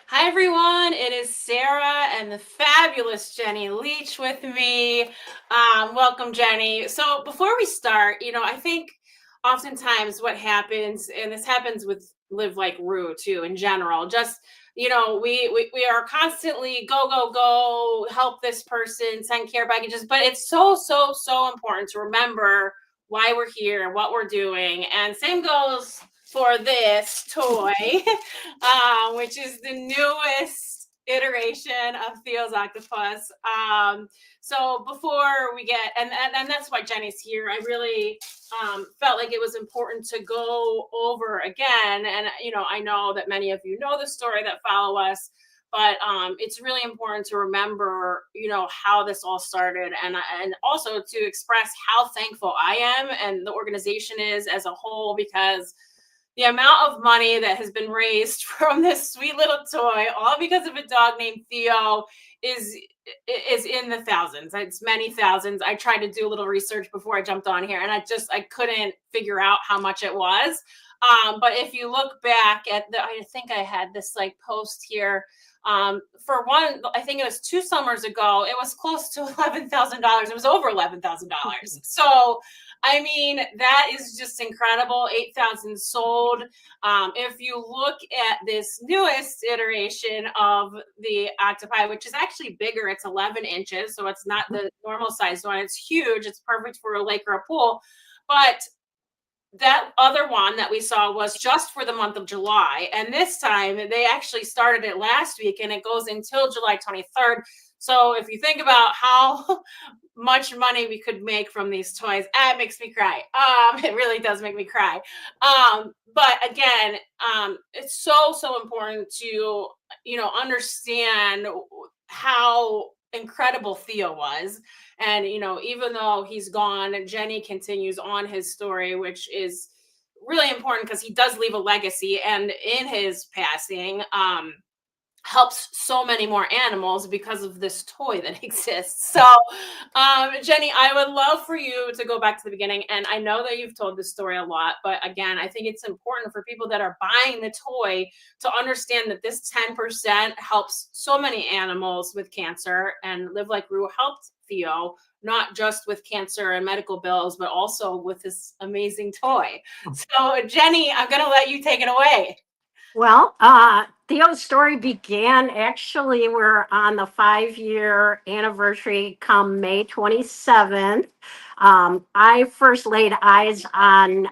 Hi, everyone. It is Sarah and the fabulous Jenny Leech with me. Welcome, Jenny. So before we start, I think oftentimes what happens, and this happens with Live Like Roo too in general, just, we are constantly go, go, go, help this person, send care packages, but it's so, so, so important to remember why we're here, what we're doing. And same goes for this toy. Which is the newest iteration of Theo's Octopus. So before we get, and that's why Jenny's here, I really felt like it was important to go over again. And, I know that many of you know the story that follow us, but it's really important to remember, how this all started, and also to express how thankful I am and the organization is as a whole, because the amount of money that has been raised from this sweet little toy, all because of a dog named Theo, is in the thousands. It's many thousands. I tried to do a little research before I jumped on here, and I couldn't figure out how much it was. But if you look back at I think I had this post here. For one, I think it was 2 summers ago, it was close to $11,000. It was over $11,000. So, I mean, that is just incredible. 8,000 sold. If you look at this newest iteration of the octopi, which is actually bigger, it's 11 inches. So it's not the normal size one. It's huge. It's perfect for a lake or a pool. But that other one that we saw was just for the month of July. And this time they actually started it last week, and it goes until July 23rd. So if you think about how much money we could make from these toys, it makes me cry. It really does make me cry. But again, it's so, so important to, understand how incredible Theo was. And, even though he's gone, Jenny continues on his story, which is really important because he does leave a legacy. And in his passing, helps so many more animals because of this toy that exists. So, Jenny, I would love for you to go back to the beginning. And I know that you've told this story a lot, but again, I think it's important for people that are buying the toy to understand that this 10% helps so many animals with cancer, and Live Like Roo helped Theo, not just with cancer and medical bills, but also with this amazing toy. So, Jenny, I'm going to let you take it away. Well, Theo's story began, actually, we're on the 5-year anniversary come May 27th. I first laid eyes on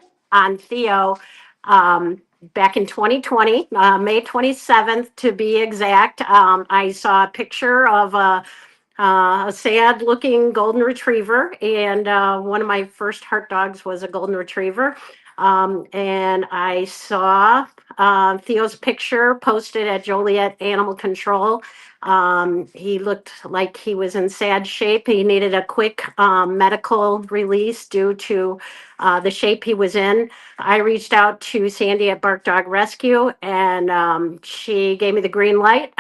Theo back in 2020, May 27th to be exact. I saw a picture of a sad looking golden retriever, and one of my first heart dogs was a golden retriever. And I saw Theo's picture posted at Joliet Animal Control. He looked like he was in sad shape. He needed a quick medical release due to the shape he was in. I reached out to Sandy at Bark Dog Rescue, and she gave me the green light.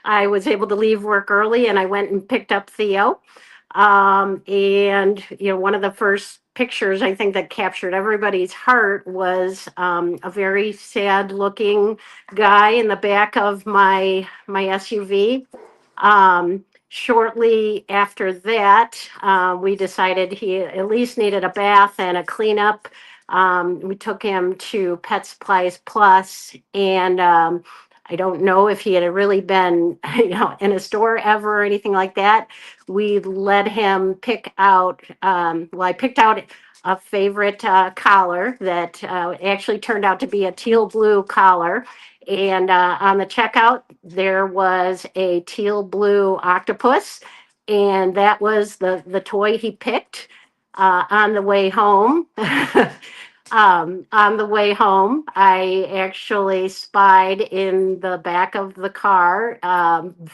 I was able to leave work early, and I went and picked up Theo. And one of the first pictures I think that captured everybody's heart was a very sad looking guy in the back of my SUV. Shortly after that, we decided he at least needed a bath and a cleanup. We took him to Pet Supplies Plus, and I don't know if he had really been, in a store ever or anything like that. We let him pick out, I picked out a favorite collar that actually turned out to be a teal blue collar. And on the checkout, there was a teal blue octopus. and that was the toy he picked on the way home. On the way home, I actually spied in the back of the car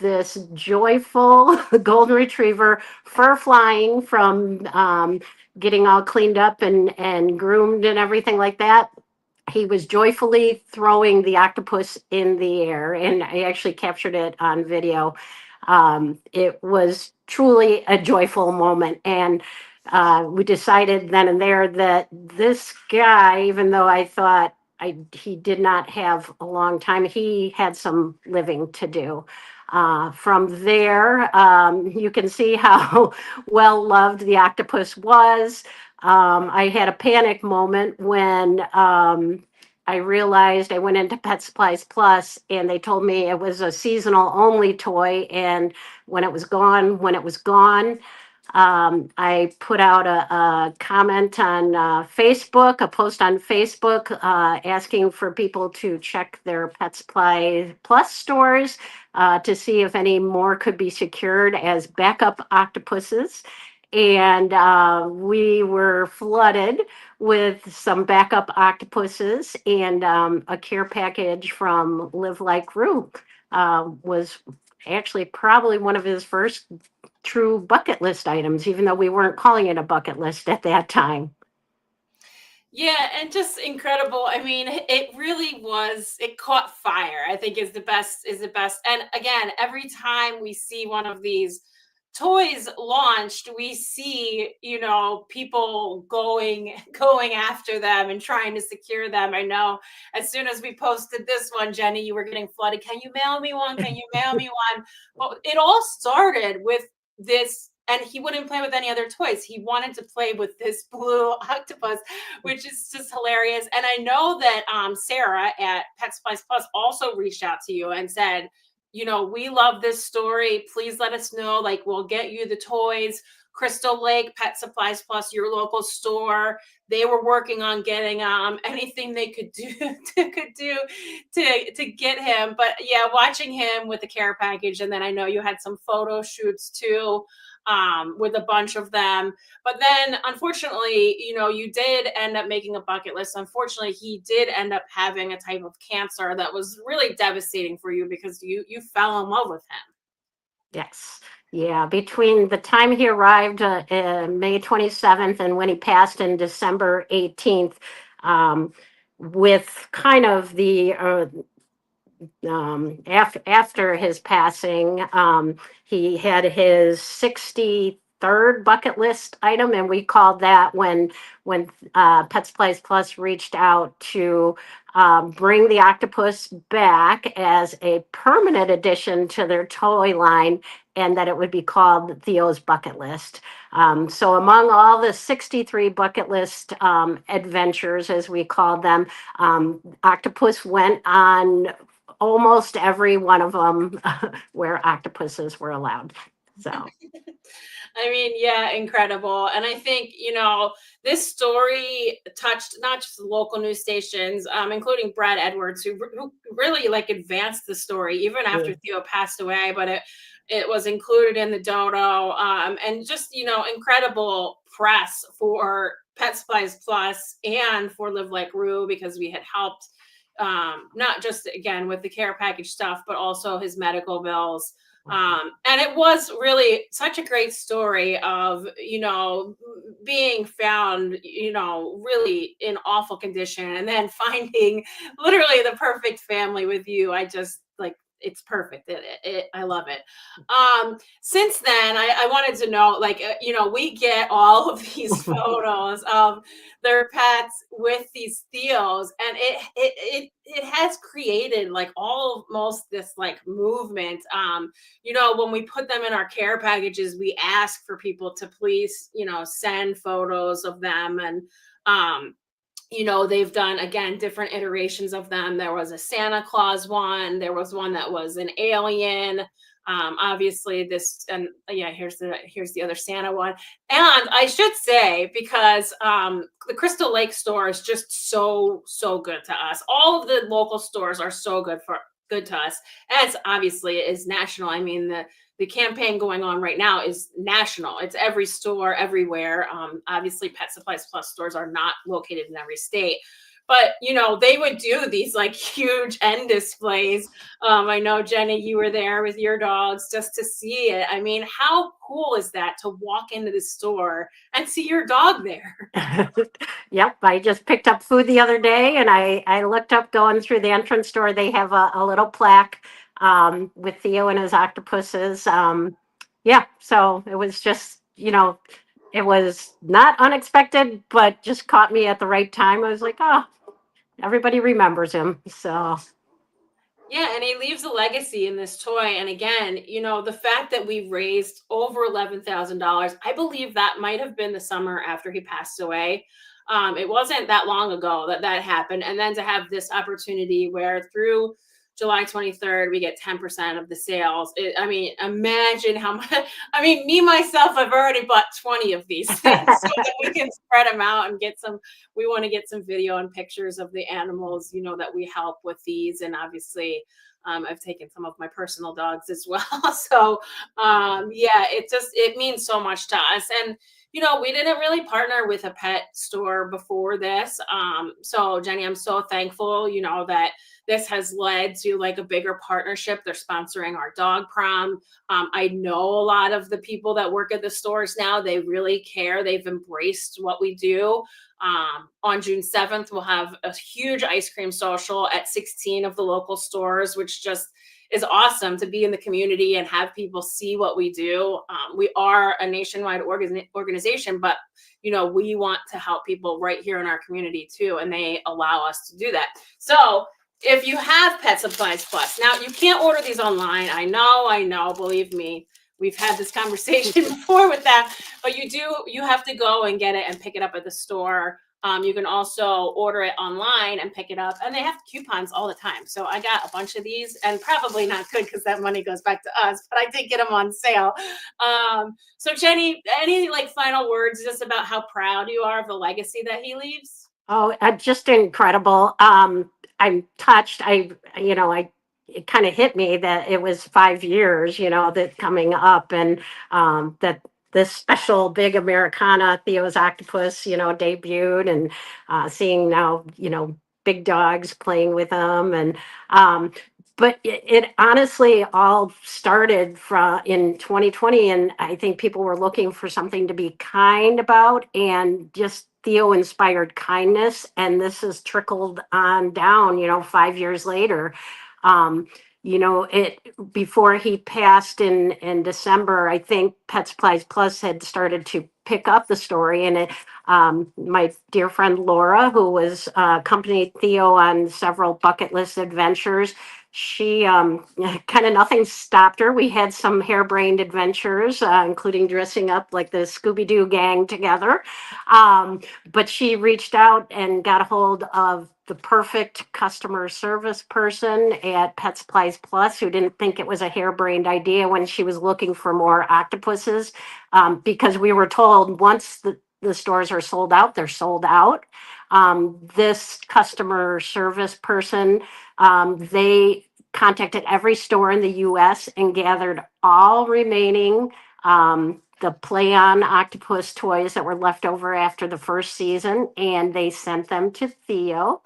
this joyful golden retriever, fur flying from getting all cleaned up and groomed and everything like that. He was joyfully throwing the octopus in the air, and I actually captured it on video. It was truly a joyful moment, and we decided then and there that this guy, even though I thought he did not have a long time, he had some living to do. From there, you can see how well loved the octopus was. I had a panic moment when I realized I went into Pet Supplies Plus and they told me it was a seasonal only toy. And when it was gone, when it was gone, I put out a comment on Facebook, a post on Facebook asking for people to check their Pet Supply Plus stores to see if any more could be secured as backup octopuses. And we were flooded with some backup octopuses, and a care package from Like Roo was actually probably one of his first true bucket list items, even though we weren't calling it a bucket list at that time. Yeah, and just incredible. I mean, it really was, it caught fire, I think is the best. And again, every time we see one of these toys launched, we see, people going after them and trying to secure them. I know as soon as we posted this one, Jenny, you were getting flooded. Can you mail me one? Can you mail me one? But it all started with this, and he wouldn't play with any other toys. He wanted to play with this blue octopus, which is just hilarious. And I know that Sarah at Pet Supplies Plus also reached out to you and said, we love this story. Please let us know. Like, we'll get you the toys. Crystal Lake Pet Supplies Plus, your local store. They were working on getting anything they could do to get him. But yeah, watching him with the care package, and then I know you had some photo shoots too with a bunch of them. But then, unfortunately, you did end up making a bucket list. Unfortunately, he did end up having a type of cancer that was really devastating for you because you fell in love with him. Yes. Yeah. Between the time he arrived May 27th and when he passed in December 18th, with kind of the after his passing, he had his 63rd bucket list item, and we called that when Pet Supplies Plus reached out to bring the octopus back as a permanent addition to their toy line, and that it would be called Theo's Bucket List. So among all the 63 bucket list adventures, as we called them, octopus went on almost every one of them where octopuses were allowed. So, I mean, yeah, incredible. And I think, this story touched not just the local news stations, including Brad Edwards, who really like advanced the story even after Theo passed away, but it was included in the dodo, and just, incredible press for Pet Supplies Plus and for Live Like Roo, because we had helped not just again with the care package stuff, but also his medical bills. And it was really such a great story of, being found, really in awful condition and then finding literally the perfect family with you. I just like, it's perfect. I love it. Since then, I wanted to know, like, we get all of these photos of their pets with these Theos, and it has created like almost this like movement. When we put them in our care packages, we ask for people to please, send photos of them. And they've done again different iterations of them. There was a Santa Claus one, there was one that was an alien. Obviously this, and yeah, here's the other Santa one. And I should say, because the Crystal Lake store is just so good to us. All of the local stores are so good to us, as obviously it is national. I mean, the campaign going on right now is national. It's every store everywhere. Obviously, Pet Supplies Plus stores are not located in every state, but they would do these like huge end displays. I know, Jenny, you were there with your dogs just to see it. I mean, how cool is that to walk into the store and see your dog there? Yep, I just picked up food the other day, and I looked up going through the entrance door. They have a little plaque with Theo and his octopuses. Yeah, so it was just, it was not unexpected, but just caught me at the right time. I was like, oh, everybody remembers him. So, Yeah, and he leaves a legacy in this toy. And again, the fact that we raised over $11,000, I believe that might have been the summer after he passed away. It wasn't that long ago that that happened. And then to have this opportunity where through July 23rd, we get 10% of the sales. I mean, imagine how much. I mean, me, myself, I've already bought 20 of these things so that we can spread them out and get some. We want to get some video and pictures of the animals, that we help with these. And obviously, I've taken some of my personal dogs as well. So, yeah, it means so much to us. And, we didn't really partner with a pet store before this. So Jenny, I'm so thankful, that this has led to like a bigger partnership. They're sponsoring our dog prom. I know a lot of the people that work at the stores now, they really care. They've embraced what we do. On June 7th, we'll have a huge ice cream social at 16 of the local stores, which just is awesome to be in the community and have people see what we do. We are a nationwide organization, but we want to help people right here in our community too, and they allow us to do that. So if you have Pet Supplies Plus, now you can't order these online. I know, believe me. We've had this conversation before with that, but you have to go and get it and pick it up at the store. You can also order it online and pick it up, and they have coupons all the time. So I got a bunch of these, and probably not good because that money goes back to us, but I did get them on sale. So Jenny, any like final words just about how proud you are of the legacy that he leaves? oh, just incredible. I'm touched. It kind of hit me that it was 5 years, that coming up, and that this special big Americana, Theo's Octopus, debuted, and seeing now, big dogs playing with them. And, but it honestly all started from in 2020. And I think people were looking for something to be kind about, and just Theo inspired kindness. And this has trickled on down, 5 years later. Um, it before he passed in December, I think Pet Supplies Plus had started to pick up the story, and my dear friend Laura, who was accompanied Theo on several bucket list adventures, she kind of nothing stopped her. We had some harebrained adventures, including dressing up like the Scooby-Doo gang together. But she reached out and got a hold of the perfect customer service person at Pet Supplies Plus, who didn't think it was a harebrained idea when she was looking for more octopuses, because we were told once the stores are sold out, they're sold out. This customer service person, they contacted every store in the US and gathered all remaining the play on octopus toys that were left over after the first season, and they sent them to Theo.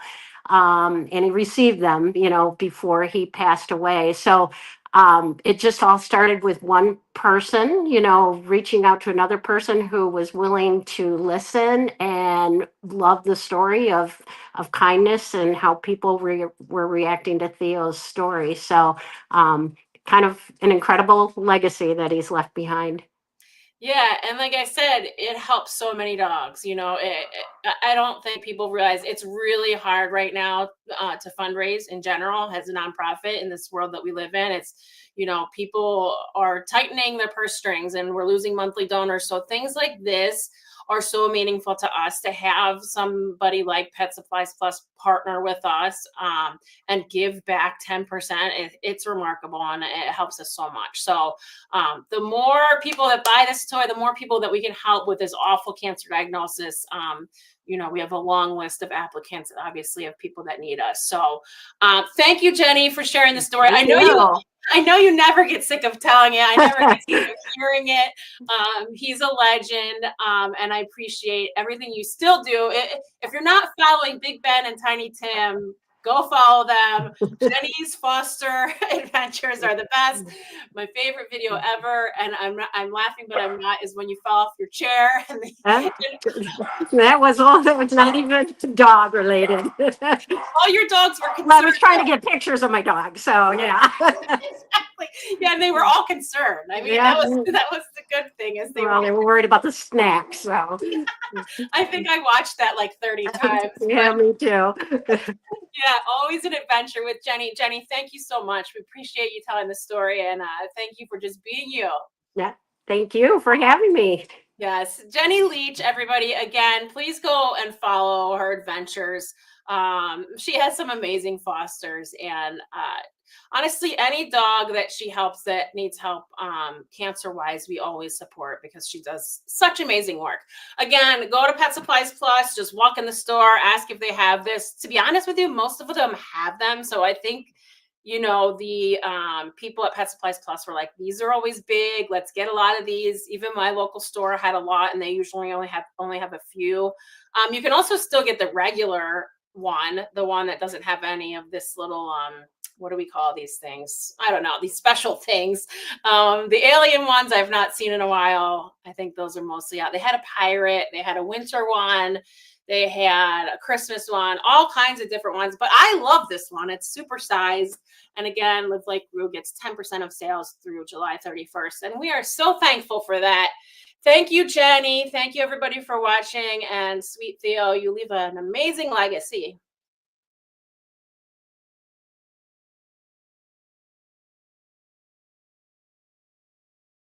And he received them, before he passed away. So it just all started with one person, reaching out to another person who was willing to listen and love the story of kindness and how people were reacting to Theo's story. So kind of an incredible legacy that he's left behind. Yeah, and like I said, it helps so many dogs. I don't think people realize it's really hard right now to fundraise in general as a nonprofit in this world that we live in. It's, people are tightening their purse strings and we're losing monthly donors. So things like this are so meaningful to us to have somebody like Pet Supplies Plus partner with us and give back 10%. It's remarkable, and it helps us so much. So the more people that buy this toy, the more people that we can help with this awful cancer diagnosis. we have a long list of applicants, obviously, of people that need us. So thank you, Jenny, for sharing the story. Thank you. I know you never get sick of telling it. I never get sick of hearing it. He's a legend, and I appreciate everything you still do. If you're not following Big Ben and Tiny Tim, go follow them. Jenny's foster adventures are the best. My favorite video ever, and I'm laughing, but I'm not, is when you fell off your chair. That was not even dog related. All your dogs were concerned. Well, I was trying to get pictures of my dog, so yeah. Exactly. Yeah, and they were all concerned. I mean, that was the good thing, is they were worried about the snacks. So I think I watched that like 30 times. Yeah, me too. Yeah, always an adventure with Jenny. Jenny, thank you so much. We appreciate you telling the story, and thank you for just being you. Yeah, thank you for having me. Yes, Jenny Leech, everybody. Again, please go and follow her adventures. She has some amazing fosters, and honestly, any dog that she helps that needs help cancer wise, we always support, because she does such amazing work. Again, go to Pet Supplies Plus, just walk in the store, ask if they have this. To be honest with you, most of them have them. So I think, the people at Pet Supplies Plus were like, these are always big, let's get a lot of these. Even my local store had a lot, and they usually only have a few. You can also still get the regular one, the one that doesn't have any of this little what do we call these things? I don't know, these special things. The alien ones I've not seen in a while. I think those are mostly out. They had a pirate, they had a winter one, they had a Christmas one, all kinds of different ones. But I love this one. It's super sized. And again, Live Like Roo gets 10% of sales through July 31st. And we are so thankful for that. Thank you, Jenny. Thank you, everybody, for watching. And Sweet Theo, you leave an amazing legacy.